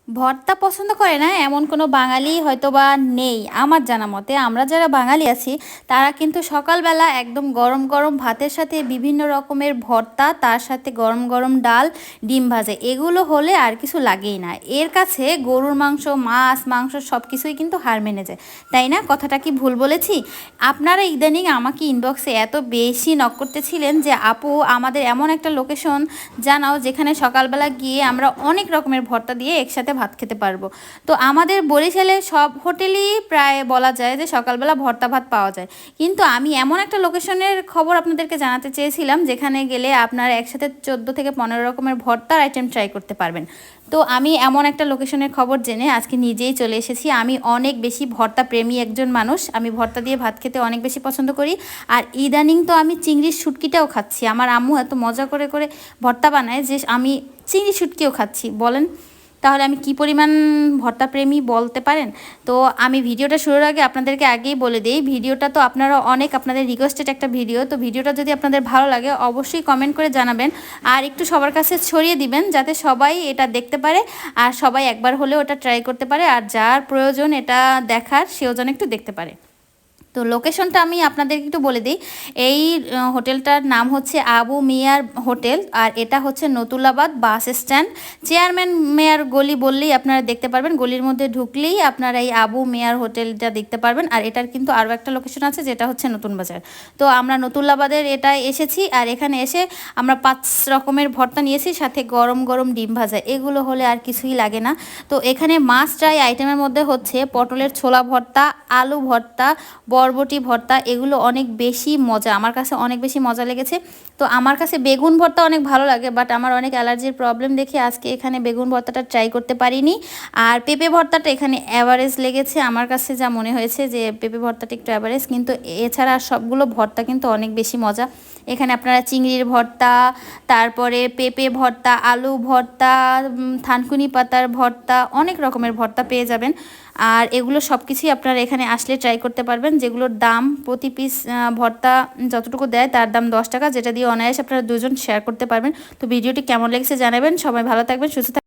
ভর্তা পছন্দ করে না এমন কোনো বাঙালি হয়তোবা নেই আমার জানা মতে। আমরা যারা বাঙালি আছি তারা কিন্তু সকালবেলা একদম গরম গরম ভাতের সাথে বিভিন্ন রকমের ভর্তা, তার সাথে গরম গরম ডাল, ডিম ভাজা, এগুলো হলে আর কিছু লাগেই না। এর কাছে গরুর মাংস, মাছ, মাংস সব কিছুই কিন্তু হার মেনে যায়, তাই না? কথাটা কি ভুল বলেছি? আপনারা ইদানিং আমাকে ইনবক্সে এত বেশি নক করতেছিলেন যে আপু আমাদের এমন একটা লোকেশন জানাও যেখানে সকালবেলা গিয়ে আমরা অনেক রকমের ভর্তা দিয়ে একসাথে ভাত খেতে পারবো। তো আমাদের বরিশালে সব হোটেলই প্রায় বলা যায় যে সকালবেলা ভর্তা ভাত পাওয়া যায়, কিন্তু আমি এমন একটা লোকেশনের খবর আপনাদেরকে জানাতে চেয়েছিলাম যেখানে গেলে আপনারা একসাথে 14 থেকে 15 রকমের ভর্তার আইটেম ট্রাই করতে পারবেন। তো আমি এমন একটা লোকেশনের খবর জেনে আজকে নিজেই চলে এসেছি। আমি অনেক বেশি ভর্তা প্রেমী একজন মানুষ, আমি ভর্তা দিয়ে ভাত খেতে অনেক বেশি পছন্দ করি। আর ইদানিং তো আমি চিংড়ির শুটকিটাও খাচ্ছি। আমার আম্মু এত মজা করে করে ভর্তা বানায় যে আমি চিংড়ি শুটকিও খাচ্ছি। বলেন তাহলে আমি কি পরিমাণ ভর্তা প্রেমী বলতে পারেন? তো আমি ভিডিওটা শুরুর আগে আপনাদেরকে আগেই বলে দিই, ভিডিওটা তো আপনারা অনেক আপনাদের রিকোয়েস্টেড একটা ভিডিও, তো ভিডিওটা যদি আপনাদের ভালো লাগে অবশ্যই কমেন্ট করে জানাবেন আর একটু সবার কাছে ছড়িয়ে দিবেন যাতে সবাই এটা দেখতে পারে আর সবাই একবার হলেও ওটা ট্রাই করতে পারে, আর যার প্রয়োজন এটা দেখার সেও যেন একটু দেখতে পারে। তো লোকেশনটা আমি আপনাদেরকে একটু বলে দিই। এই হোটেলটার নাম হচ্ছে আবু মিয়ার হোটেল, আর এটা হচ্ছে নতুলাবাদ বাস স্ট্যান্ড, চেয়ারম্যান মেয়ার গলি বললেই আপনারা দেখতে পারবেন। গলির মধ্যে ঢুকলেই আপনারা এই আবু মিয়ার হোটেলটা দেখতে পারবেন। আর এটার কিন্তু আরও একটা লোকেশন আছে যেটা হচ্ছে নতুন বাজার। তো আমরা নতুলাবাদের এটা এসেছি, আর এখানে এসে আমরা 5 রকমের ভর্তা নিয়েছি, সাথে গরম গরম ডিম ভাজা, এগুলো হলে আর কিছুই লাগে না। তো এখানে মাস্ট ট্রাই আইটেমের মধ্যে হচ্ছে পটলের ছোলা ভর্তা, আলু ভর্তা, বরবটি ভর্তা, এগুলো অনেক বেশি মজা, আমার কাছে অনেক বেশি মজা লেগেছে। তো আমার কাছে বেগুন ভর্তা অনেক ভালো লাগে, বাট আমার অনেক অ্যালার্জির প্রবলেম দেখে আজকে এখানে বেগুন ভর্তাটা ট্রাই করতে পারিনি। আর পেঁপে ভর্তাটা এখানে অ্যাভারেজ লেগেছে আমার কাছে, যা মনে হয়েছে যে পেঁপে ভর্তাটা একটু অ্যাভারেজ, কিন্তু এছাড়া সবগুলো ভর্তা কিন্তু অনেক বেশি মজা। এখানে আপনারা চিংড়ির ভর্তা, তারপরে পেঁপে ভর্তা, আলু ভর্তা, থানকুনি পাতার ভর্তা, অনেক রকমের ভর্তা পেয়ে যাবেন। আর এগুলো সব কিছুই আপনারা এখানে আসলে ট্রাই করতে পারবেন, যেগুলোর দাম প্রতি পিস ভর্তা যতটুকু দেয় তার দাম 10 টাকা, যেটা দিয়ে অনায়াসে আপনারা দুজন শেয়ার করতে পারবেন। তো ভিডিওটি কেমন লেগেছে জানাবেন। সবাই ভালো থাকবেন, সুস্থ থাকবেন।